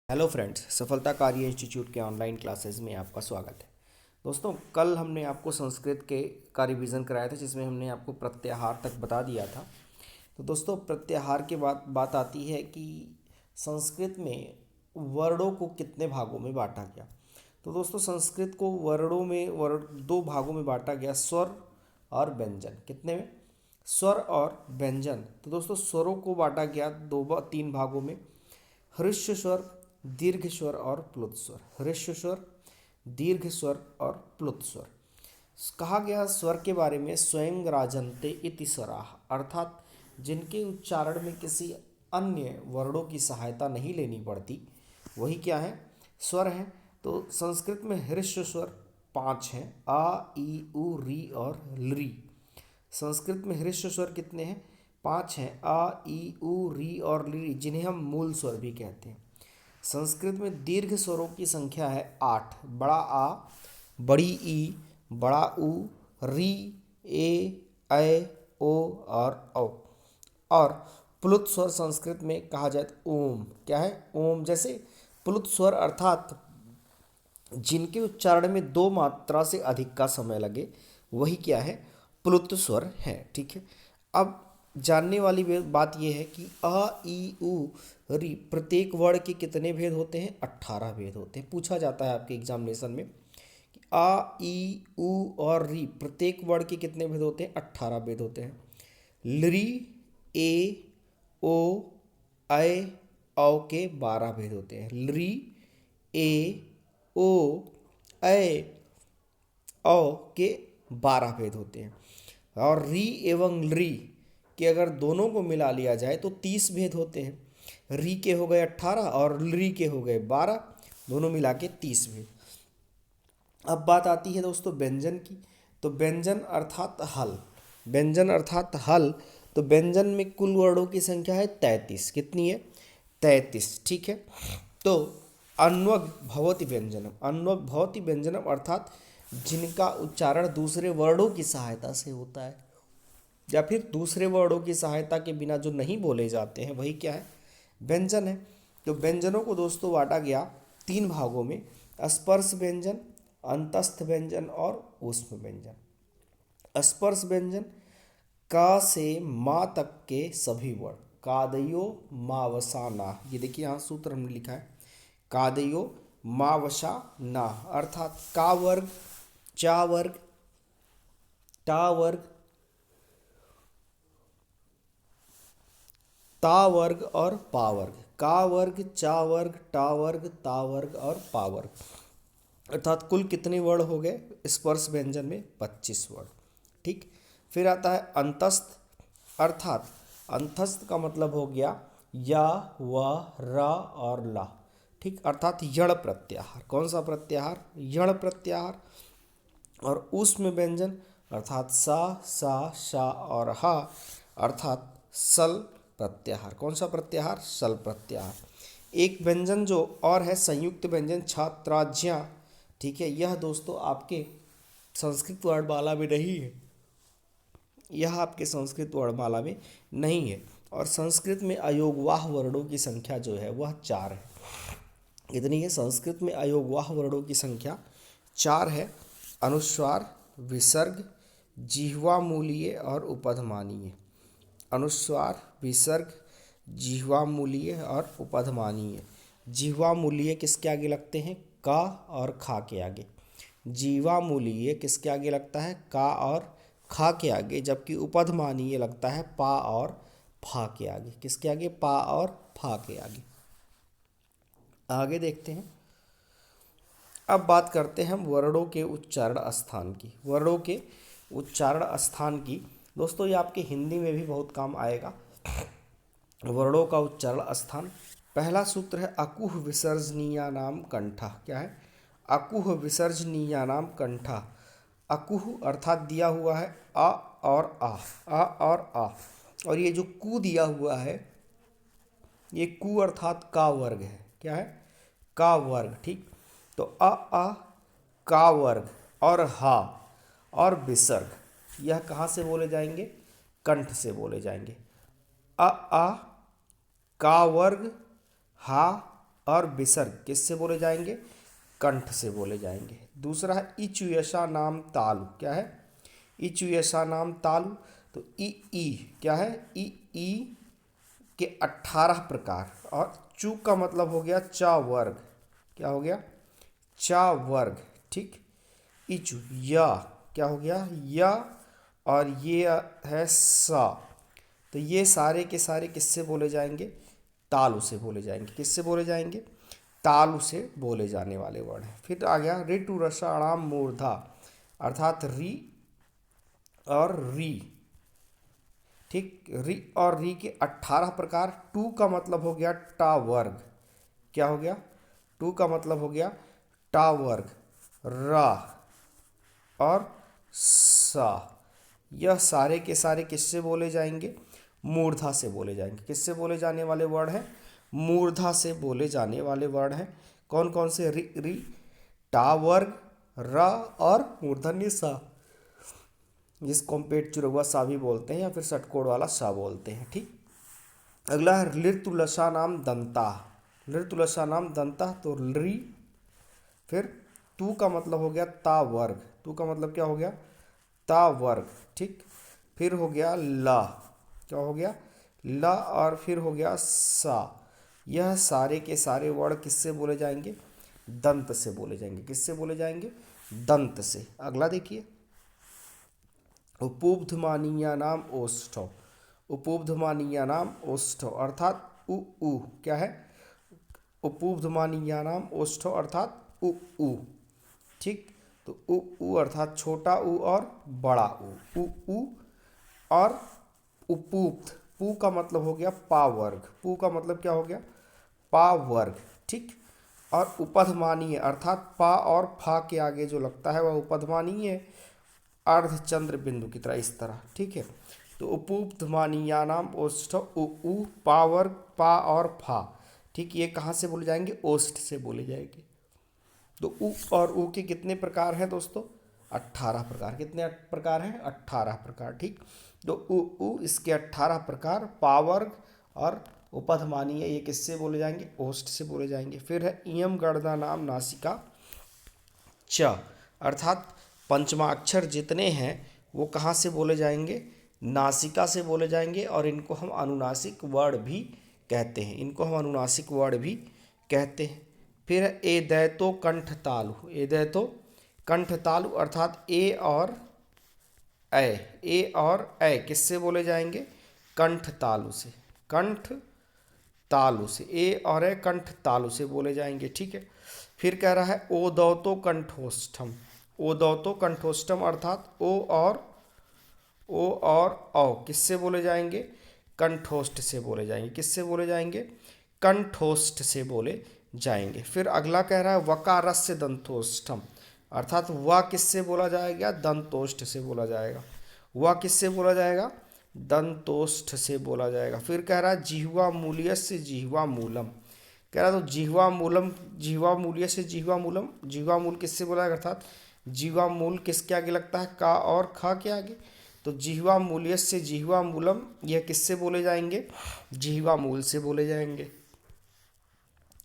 Hello friends, सफलता कार्य institute के ऑनलाइन क्लासेस में आपका स्वागत है। दोस्तों, कल हमने आपको संस्कृत के का रिवीजन कराया था, जिसमें हमने आपको प्रत्याहार तक बता दिया था। तो दोस्तों, प्रत्याहार के बाद बात आती है कि संस्कृत में वर्णों को कितने भागों में बांटा गया। तो दोस्तों, संस्कृत को वर्णों में दो भागों में बांटा गया, स्वर और व्यंजन। कितने में? स्वर और व्यंजन। तो दोस्तों, स्वरों को बांटा गया तीन भागों में, ह्रस्व स्वर, दीर्घ स्वर और प्लुत स्वर। ह्रस्व स्वर, दीर्घ स्वर और प्लुत स्वर। कहा गया स्वर के बारे में, स्वयं राजन्ते इति स्वराः, अर्थात जिनके उच्चारण में किसी अन्य वर्णों की सहायता नहीं लेनी पड़ती, वही क्या है? स्वर है। तो संस्कृत में ह्रस्व स्वर 5 हैं, आ ई उ री और लृ। संस्कृत में ह्रस्व स्वर कितने हैं? 5 हैं, आ ई उ री और लृ, जिन्हें हम मूल स्वर भी कहते हैं। संस्कृत में दीर्घ स्वरों की संख्या है 8, बड़ा आ, बड़ी ई, बड़ा उ, री, ए, ऐ, ओ और औ। और प्लुत स्वर संस्कृत में कहा जाए तो ओम। क्या है? ओम। जैसे प्लुत स्वर अर्थात जिनके उच्चारण में दो मात्रा से अधिक का समय लगे, वही क्या है? प्लुत स्वर है। ठीक है। अब जानने वाली बात यह है कि अ ई उ री प्रत्येक वर्ण के कितने भेद होते हैं? 18 भेद होते हैं। पूछा जाता है आपके एग्जामिनेशन में कि आ ई उ और री प्रत्येक वर्ण के कितने भेद होते हैं? 18 भेद होते हैं। लृ, ए, ओ, ऐ, औ के 12 भेद होते हैं। लृ, ए, ओ, ऐ, औ के 12 भेद होते हैं। और री एवं लृ के अगर दोनों को मिला लिया जाए तो 30 भेद होते हैं। री के हो गए 18 और लृ के हो गए 12, दोनों मिला के 30 भेद। अब बात आती है दोस्तों व्यंजन की। तो व्यंजन अर्थात हल। व्यंजन अर्थात हल। तो व्यंजन में कुल वर्णों की संख्या है 33। कितनी है? 33। ठीक है। तो अन्वग भवति व्यंजनम, अन्वग भवति व्यंजनम अर्थात जिनका उच्चारण दूसरे वर्णों की सहायता से होता है, या फिर दूसरे वर्णों की सहायता के बिना जो नहीं बोले जाते हैं, वही क्या है? व्यंजन है। तो व्यंजनों को दोस्तों बांटा गया 3 भागों में, स्पर्श व्यंजन, अंतस्थ व्यंजन और ऊष्म व्यंजन। स्पर्श व्यंजन का से माँ तक के सभी वर्ण, कादयो मावसा ना। ये देखिए यहाँ सूत्र हमने लिखा है, कादयो मावसा ना, अर्थात का वर्ग, चा वर्ग, टा वर्ग, ता वर्ग और पा वर्ग। का वर्ग, चा वर्ग, टा वर्ग, ता वर्ग और पा वर्ग। अर्थात कुल कितने वर्ण हो गए स्पर्श व्यंजन में? 25 वर्ण। ठीक। फिर आता है अंतस्थ, अर्थात अंतस्थ का मतलब हो गया या, व, रा और ला। ठीक। अर्थात यण प्रत्याहार। कौन सा प्रत्याहार? यण प्रत्याहार। और ऊष्म व्यंजन अर्थात सा, सा, शा और हा, अर्थात सल प्रत्याहार। कौन सा प्रत्याहार? सल प्रत्याहार। एक व्यंजन जो और है संयुक्त व्यंजन, छात्राज्ञा। ठीक है। यह दोस्तों आपके संस्कृत वर्णमाला में नहीं है, यह आपके संस्कृत वर्णमाला में नहीं है। और संस्कृत में अयोगवाह वर्णों की संख्या जो है वह 4 है। इतनी है। संस्कृत में अयोगवाह वर्णों की संख्या 4 है। अनुस्वार, विसर्ग, जिह्वामूलीय और उपधमानीय। अनुस्वार, विसर्ग, जिह्वामूलीय और उपधमानीय। जिह्वामूलीय किसके आगे लगते हैं? का और खा के आगे। जीवामूलीय किसके आगे लगता है? का और खा के आगे। जबकि उपधमानीय लगता है पा और फा के आगे। किसके आगे? पा और फा के आगे। आगे देखते हैं। अब बात करते हैं हम वर्णों के उच्चारण स्थान की। वर्णों के उच्चारण स्थान की दोस्तों, ये आपके हिंदी में भी बहुत काम आएगा। वर्णों का उच्चारण स्थान, पहला सूत्र है अकुह विसर्जनीया नाम कंठा। क्या है? अकुह विसर्जनीया नाम कंठा। अकुह अर्थात दिया हुआ है अ और आ, अ और आ। और ये जो कु दिया हुआ है, ये कु अर्थात का वर्ग है। क्या है? का वर्ग। ठीक। तो आ, का वर्ग और हा और विसर्ग, यह कहाँ से बोले जाएंगे? कंठ से बोले जाएंगे। आ, का वर्ग, हा, और विसर्ग किससे बोले जाएंगे? कंठ से बोले जाएंगे। दूसरा है इचुयशा नाम तालु। क्या है? इचुयशा नाम तालु। तो ई क्या है? ई के 18 प्रकार, और चू का मतलब हो गया चा वर्ग। क्या हो गया? चा वर्ग। ठीक। इचु या क्या हो गया? या, और ये है सा। तो ये सारे के सारे किससे बोले जाएंगे? तालु से बोले जाएंगे। किससे बोले जाएंगे? तालु से बोले जाने वाले वर्ड हैं। फिर आ गया ऋतु रसाणाम मूर्धा, अर्थात री और री। ठीक, री और री के 18 प्रकार। टू का मतलब हो गया टा वर्ग। क्या हो गया? टू का मतलब हो गया टा वर्ग। रा और सा, यह सारे के सारे किससे बोले जाएंगे? मूर्धा से बोले जाएंगे। किससे बोले जाने वाले वर्ड हैं? मूर्धा से बोले जाने वाले वर्ड हैं। कौन कौन से? री री, टा वर्ग, रा और मूर्धन्य सा, जिसको हम पेट चुरवा सा भी बोलते हैं या फिर षटकोण वाला सा बोलते हैं। ठीक। अगला है लृतुलसा नाम दंता। लृतुलसा नाम दंता। तो री, फिर तू का मतलब हो गया ता वर्ग। तू का मतलब क्या हो गया? ता वर्ग। ठीक। फिर हो गया ला। क्या हो गया? ला, और फिर हो गया सा। यह सारे के सारे वर्ड किससे बोले जाएंगे? दंत से बोले जाएंगे। किससे बोले जाएंगे? दंत से। अगला देखिए, उपोबधमानीया नाम ओष्ठव। उपोबधमानीया नाम ओष्ठव अर्थात उ। क्या है? उपोबधमानीया नाम ओष्ठव अर्थात उ। ठीक। तो उ अर्थात छोटा उ और बड़ा उ और उपूप्त। पू का मतलब हो गया पा वर्ग। पू का मतलब क्या हो गया? पा वर्ग। ठीक। और उपधमानीय अर्थात पा और फा के आगे जो लगता है वह उपधमानीय है, अर्धचंद्र बिंदु की तरह, इस तरह। ठीक है। तो उपधमानीया नाम ओष्ठ उ पा वर्ग, पा और फा। ठीक। ये कहाँ से बोले जाएंगे? ओष्ठ से बोले जाएंगे। तो उ और उ के कितने प्रकार हैं दोस्तों? 18 प्रकार। कितने प्रकार हैं? 18 प्रकार। ठीक। तो उ इसके 18 प्रकार, पावर्ग और उपधमानीय, ये किससे बोले जाएंगे? ओष्ठ से बोले जाएंगे। फिर है इयम गर्दा नाम नासिका च, अर्थात पंचमाक्षर जितने हैं वो कहाँ से बोले जाएंगे? नासिका से बोले जाएंगे, और इनको हम अनुनासिक वर्ड भी कहते हैं। इनको हम अनुनासिक वर्ड भी कहते हैं। फिर ए दैतो कंठ तालु। ए दैतो कंठ तालु अर्थात ए और ए किससे बोले जाएंगे? कंठ तालु से। कंठ तालु से, ए और ए कंठ तालु से बोले जाएंगे। ठीक है। फिर कह रहा है ओ दौतो कंठोष्ठम। ओ दौतो कंठोष्ठम अर्थात ओ और औ किससे बोले जाएंगे? कंठोष्ठ से बोले जाएंगे। किससे बोले जाएंगे? कंठोष्ठ से बोले जाएंगे। फिर अगला कह रहा है वकारस्य दंतोष्ठम, अर्थात वह किससे बोला जाएगा? दंतोष्ठ से बोला जाएगा। वह किससे बोला जाएगा? दंतोष्ठ से बोला जाएगा। फिर कह रहा है जिह्वा मूल्यस्य जिह्वा मूलम। कह रहा है तो जिह्वा मूलम, जिह्वा मूल्य से जिह्वा मूलम। जिह्वा मूल किससे बोला जाएगा? अर्थात जिह्वा मूल किसके आगे लगता है? का और खा के आगे। तो जिह्वा मूल्य से जिह्वा मूलम, यह किससे बोले जाएंगे? जिह्वा मूल से बोले जाएंगे।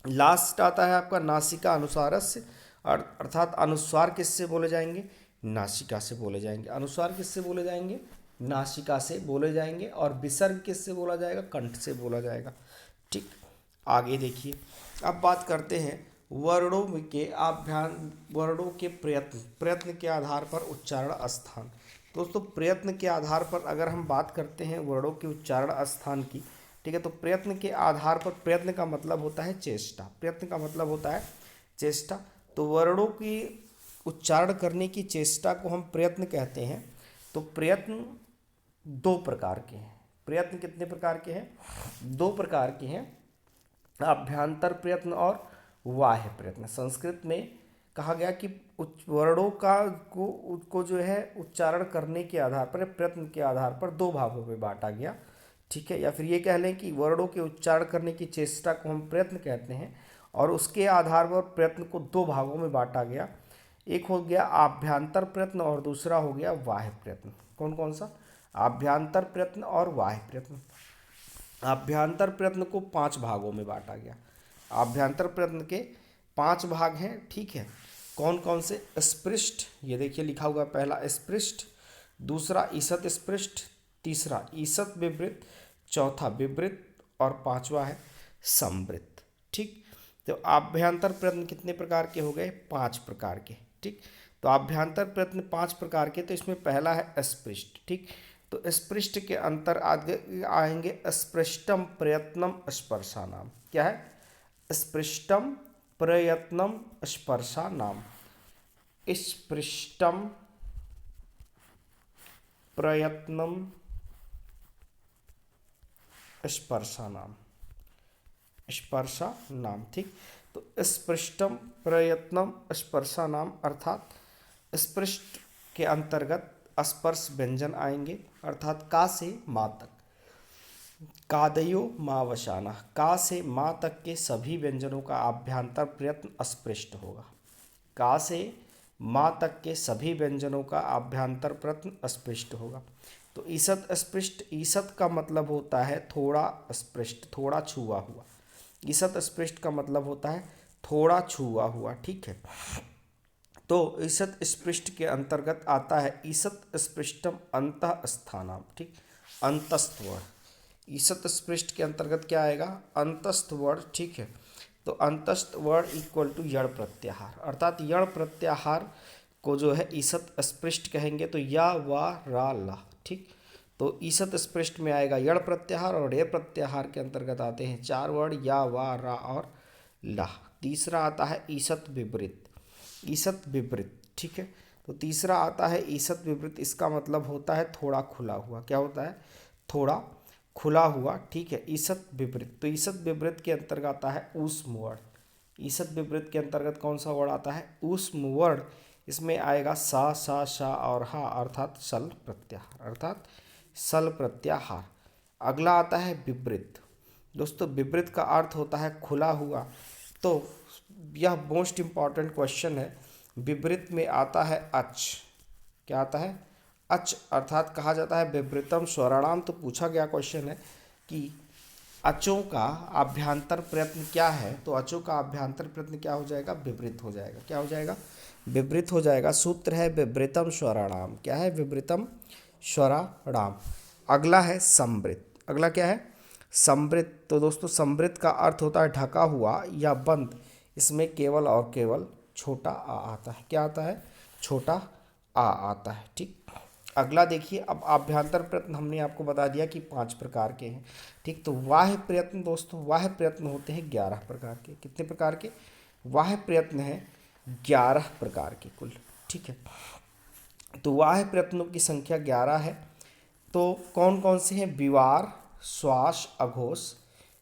लास्ट आता है आपका नासिका अनुसारस्य, अर्थात अनुस्वार किससे बोले जाएंगे? नासिका से बोले जाएंगे। अनुस्वार किससे बोले जाएंगे? नासिका से बोले जाएंगे। और विसर्ग किससे बोला जाएगा? कंठ से बोला जाएगा। ठीक। आगे देखिए, अब बात करते हैं वर्णों के आभ्यान, वर्णों के प्रयत्न के आधार पर उच्चारण स्थान। दोस्तों प्रयत्न के आधार पर अगर हम बात करते हैं वर्णों के उच्चारण स्थान की, ठीक है, तो प्रयत्न के आधार पर, प्रयत्न का मतलब होता है चेष्टा। प्रयत्न का मतलब होता है चेष्टा। तो वर्णों की उच्चारण करने की चेष्टा को हम प्रयत्न कहते हैं। तो प्रयत्न दो प्रकार के हैं। प्रयत्न कितने प्रकार के हैं? दो प्रकार के हैं, अभ्यांतर प्रयत्न और बाह्य प्रयत्न। संस्कृत में कहा गया कि वर्णों को जो है उच्चारण करने के आधार पर, प्रयत्न के आधार पर दो भागों में बांटा गया। ठीक है। या फिर ये कह लें कि वर्णों के उच्चारण करने की चेष्टा को हम प्रयत्न कहते हैं, और उसके आधार पर प्रयत्न को दो भागों में बांटा गया। एक हो गया आभ्यांतर प्रयत्न और दूसरा हो गया बाह्य प्रयत्न। कौन कौन सा? आभ्यांतर प्रयत्न और बाह्य प्रयत्न। आभ्यांतर प्रयत्न को 5 भागों में बांटा गया। आभ्यंतर प्रयत्न के 5 भाग हैं, ठीक है। कौन कौन से? स्पृष्ट, ये देखिए लिखा हुआ, पहला स्पृष्ट, दूसरा ईसत स्पृष्ट, तीसरा ईसत विवृत, चौथा विवृत और पांचवा है संवृत, ठीक। तो आभ्यंतर प्रयत्न कितने प्रकार के हो गए? 5 प्रकार के, ठीक। तो आभ्यंतर प्रयत्न 5 प्रकार के, तो इसमें पहला है स्पृष्ट, ठीक। तो स्पृष्ट के अंतर आगे आएंगे स्पृष्टम प्रयत्नम स्पर्शानाम। क्या है? स्पृष्टम प्रयत्नम स्पर्शानाम। स्पृष्टम प्रयत्नम स्पर्शानाम, स्पर्शा नाम, ठीक। तो स्पृष्टम प्रयत्नम स्पर्शा नाम अर्थात स्पृष्ट के अंतर्गत स्पर्श व्यंजन आएंगे, अर्थात का से माँ तक। कादयो मावशाना, का से माँ तक के सभी व्यंजनों का आभ्यंतर प्रयत्न स्पृष्ट होगा। का से माँ तक के सभी व्यंजनों का आभ्यंतर प्रयत्न स्पृष्ट होगा। तो ईसत स्पृष्ट, ईसत का मतलब होता है थोड़ा स्पृष्ट, थोड़ा छुआ हुआ। ईसत स्पृष्ट का मतलब होता है थोड़ा छुआ हुआ, ठीक है। तो ईसत स्पृष्ट के अंतर्गत आता है ईसत स्पृष्टम अंतःस्थानम, ठीक। अंतस्थ वर्ण ईसत स्पृष्ट के अंतर्गत क्या आएगा? अंतस्थ वर्ण, ठीक है। तो अंतस्थ वर्ण इक्वल टू यण प्रत्याहार, अर्थात यण प्रत्याहार को जो है ईसत स्पृष्ट कहेंगे। तो या वा रा ला, ठीक। तो ईसत स्पृष्ट में आएगा यण प्रत्याहार, और ये प्रत्याहार के अंतर्गत आते हैं 4 वर्ण या वा रा और ला। तीसरा आता है ईसत विपरीत, ईसत विपरीत, ठीक है। तो तीसरा आता है ईसत विपरीत, इसका मतलब होता है थोड़ा खुला हुआ। क्या होता है? थोड़ा खुला हुआ, ठीक है। ईसत विपरीत, तो ईसत विपरीत के अंतर्गत आता है ऊष्म वर्ण। ईसत विपरीत के अंतर्गत कौन सा वर्ण आता है? ऊष्म वर्ण। इसमें आएगा सा, सा, शा और हा, अर्थात सल प्रत्याहार, अर्थात सल प्रत्याहार। अगला आता है विपरीत। दोस्तों विपरीत का अर्थ होता है खुला हुआ। तो यह मोस्ट इम्पॉर्टेंट क्वेश्चन है। विपरीत में आता है अच। क्या आता है? अच, अर्थात कहा जाता है विपरीतम स्वराणाम। तो पूछा गया क्वेश्चन है कि अचों का आभ्यंतर प्रयत्न क्या है? तो अचों का आभ्यंतर प्रयत्न क्या हो जाएगा? विपरीत हो जाएगा। क्या हो जाएगा? विपरीत हो जाएगा। सूत्र है विपरीतम स्वराणाम। क्या है? विपरीतम स्वराणाम। अगला है संवृत। अगला क्या है? संवृत। तो दोस्तों संवृत का अर्थ होता है ढका हुआ या बंद। इसमें केवल और केवल छोटा आ आता है। क्या आता है? छोटा आ आता है, ठीक। अगला देखिए, अब आभ्यंतर प्रयत्न हमने आपको बता दिया कि 5 प्रकार के हैं, ठीक। तो बाह्य प्रयत्न दोस्तों, बाह्य प्रयत्न होते हैं 11 प्रकार के। कितने प्रकार के? बाह्य प्रयत्न हैं 11 प्रकार के कुल, ठीक है। तो बाह्य प्रयत्नों की संख्या 11 है। तो कौन कौन से हैं? विवार, श्वास, अघोष,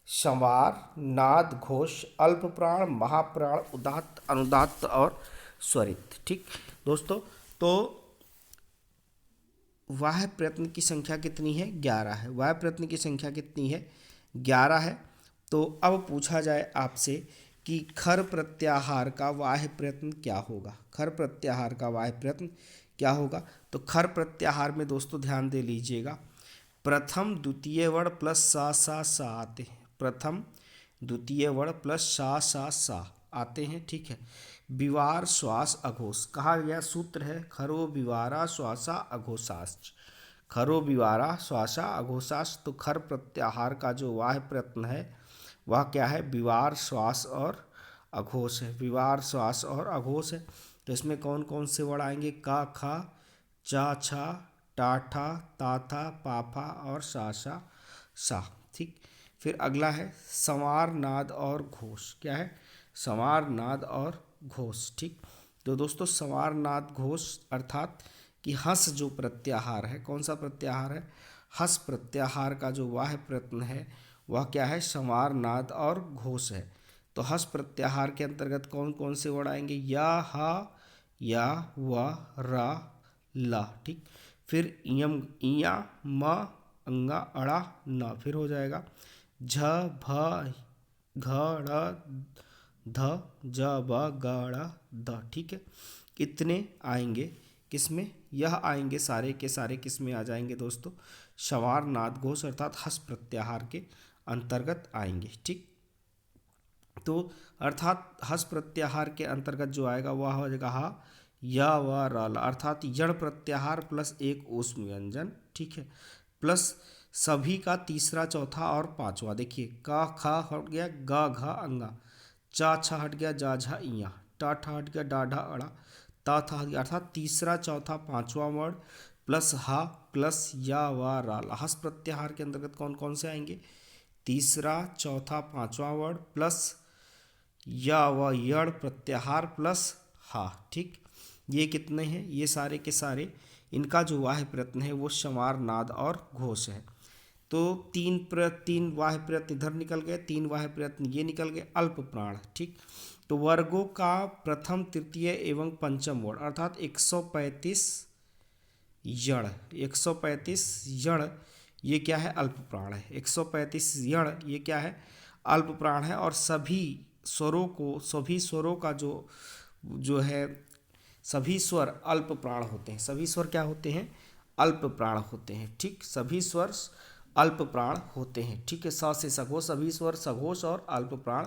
संवार, नाद, घोष, अल्प प्राण, महाप्राण, उदात्त, अनुदात्त और स्वरित, ठीक। दोस्तों तो वाह्य प्रयत्न की संख्या कितनी है? 11 है। वाह्य प्रयत्न की संख्या कितनी है? 11 है। तो अब पूछा जाए आपसे कि खर प्रत्याहार का वाह्य प्रयत्न क्या होगा? खर प्रत्याहार का वाह्य प्रयत्न क्या होगा? तो खर प्रत्याहार में दोस्तों ध्यान दे लीजिएगा, प्रथम द्वितीय वर्ण प्लस सा आते हैं। प्रथम द्वितीय वर्ण प्लस सा आते हैं, ठीक है। विवार, श्वास, अघोष। कहा गया सूत्र है खरो विवारा श्वासा अघोषाश्च। खरो विवारा श्वासा अघोषाश्च। तो खर प्रत्याहार का जो वाह्य प्रयत्न है वह क्या है? विवार, श्वास और अघोष है। विवार, श्वास और अघोष है। तो इसमें कौन कौन से वर्ण आएंगे? का, खा, चा, छा, टाठा, ताथा, पाफा और साशा सा, ठीक। फिर अगला है संवार, नाद और घोष। क्या है? संवार, नाद और घोष, ठीक। तो दोस्तों संवार, नाद, घोष अर्थात कि हस जो प्रत्याहार है, कौन सा प्रत्याहार है? हस प्रत्याहार का जो वाह्य प्रयत्न है वह क्या है? संवार, नाद और घोष है। तो हस प्रत्याहार के अंतर्गत कौन कौन से वर्ण आएंगे? या, हा, या, व, रा, ला, ठीक। फिर यम, इया, म, अंगा, अड़ा, न। फिर हो जाएगा झ, भ, घ, ड़, ध, ज, ब, ग, ड़, द, ठीक है। कितने आएंगे? किसमें? यह आएंगे सारे के सारे किसमें आ जाएंगे दोस्तों? संवार, नाद, घोष अर्थात हस प्रत्याहार के अंतर्गत आएंगे, ठीक। तो अर्थात हस प्रत्याहार के अंतर्गत जो आएगा वह हो जाएगा हा या व राल, अर्थात यण प्रत्याहार प्लस एक ऊष्म व्यंजन, ठीक है, प्लस सभी का तीसरा चौथा और पांचवा। देखिए का खा हट गया, गा घा अंगा, चा छा हट गया, जा झा इया, टा ठा हट गया, डा ढा अड़ा, ता था हट गया, अर्थात तीसरा चौथा पांचवा वर्ड प्लस हा प्लस या व राल। हस प्रत्याहार के अंतर्गत कौन कौन से आएंगे? तीसरा चौथा पांचवा वर्ड प्लस या व यड़ प्रत्याहार प्लस हा, ठीक। ये कितने हैं? ये सारे के सारे इनका जो वाह्य प्रयत्न है वो संवार नाद और घोष है। तो तीन वाह्य प्रयत्न इधर निकल गए, तीन वाह्य प्रयत्न ये निकल गए, अल्प प्राण, ठीक। तो वर्गों का प्रथम तृतीय एवं पंचम वर्ण अर्थात 135 यण, 135 यण ये क्या है? अल्प प्राण है। 135 यण ये क्या है? अल्प प्राण है। और सभी स्वरों का जो है सभी स्वर अल्प प्राण होते हैं। सभी स्वर क्या होते हैं? अल्प प्राण होते हैं, ठीक। सभी स्वर अल्प प्राण होते हैं, ठीक है। स से सघोष सभी स्वर सघोष और अल्प प्राण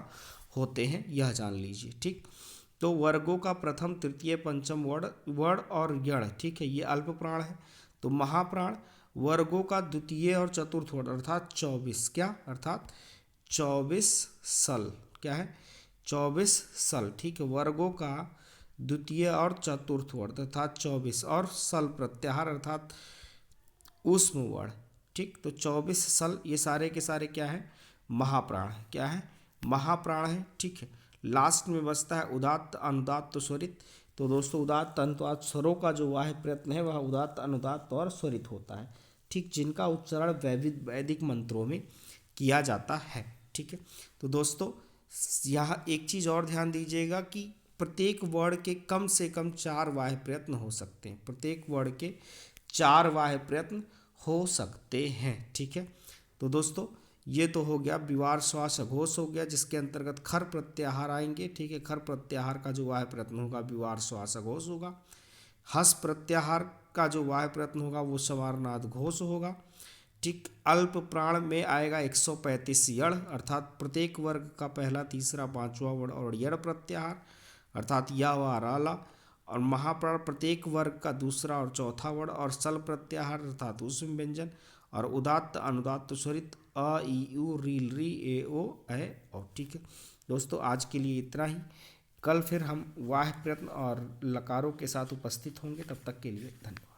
होते हैं, यह जान लीजिए, ठीक। तो वर्गों का प्रथम तृतीय पंचम वर्ण और यण, ठीक है, ये अल्प प्राण है। तो महाप्राण वर्गों का द्वितीय और चतुर्थ वर्ण अर्थात 24, क्या? अर्थात 24 सल, क्या है? 24 सल, ठीक है। वर्गों का द्वितीय और चतुर्थ वर्ण अर्थात 24 और सल प्रत्याहार अर्थात ऊष्म वर्ण, ठीक। तो 24 सल ये सारे के सारे क्या है? महाप्राण है, क्या है? महाप्राण है, ठीक है। लास्ट में बचता है उदात्त अनुदात्त स्वरित। तो दोस्तों उदात्त अनुदात्त स्वरों का जो वाह्य प्रयत्न है वह उदात्त अनुदात्त और स्वरित होता है, ठीक, जिनका उच्चारण वैदिक मंत्रों में किया जाता है, ठीक है। तो दोस्तों यहाँ एक चीज़ और ध्यान दीजिएगा कि प्रत्येक वर्ण के कम से कम 4 वाह्य प्रयत्न हो सकते हैं। प्रत्येक वर्ण के 4 वाह्य प्रयत्न हो सकते हैं, ठीक है। तो दोस्तों ये तो हो गया विवार श्वास अघोष हो गया, जिसके अंतर्गत खर प्रत्याहार आएंगे, ठीक है। खर प्रत्याहार का जो वाह्य प्रयत्न होगा विवार श्वास अघोष होगा। हस प्रत्याहार का जो वाह्य प्रयत्न होगा वो संवारनाद घोष होगा, ठीक। अल्प प्राण में आएगा 135 यण अर्थात प्रत्येक वर्ग का पहला तीसरा पांचवा वर्ण और यण प्रत्याहार अर्थात या व राला। और महाप्राण प्रत्येक वर्ग का दूसरा और चौथा वर्ण और सल प्रत्याहार अर्थात ऊष्म व्यंजन। और उदात्त अनुदात्त स्वरित अ ई उ रील री ए ओ ऐ और, ठीक है। दोस्तों आज के लिए इतना ही। कल फिर हम वाह्य प्रयत्न और लकारों के साथ उपस्थित होंगे, तब तक के लिए धन्यवाद।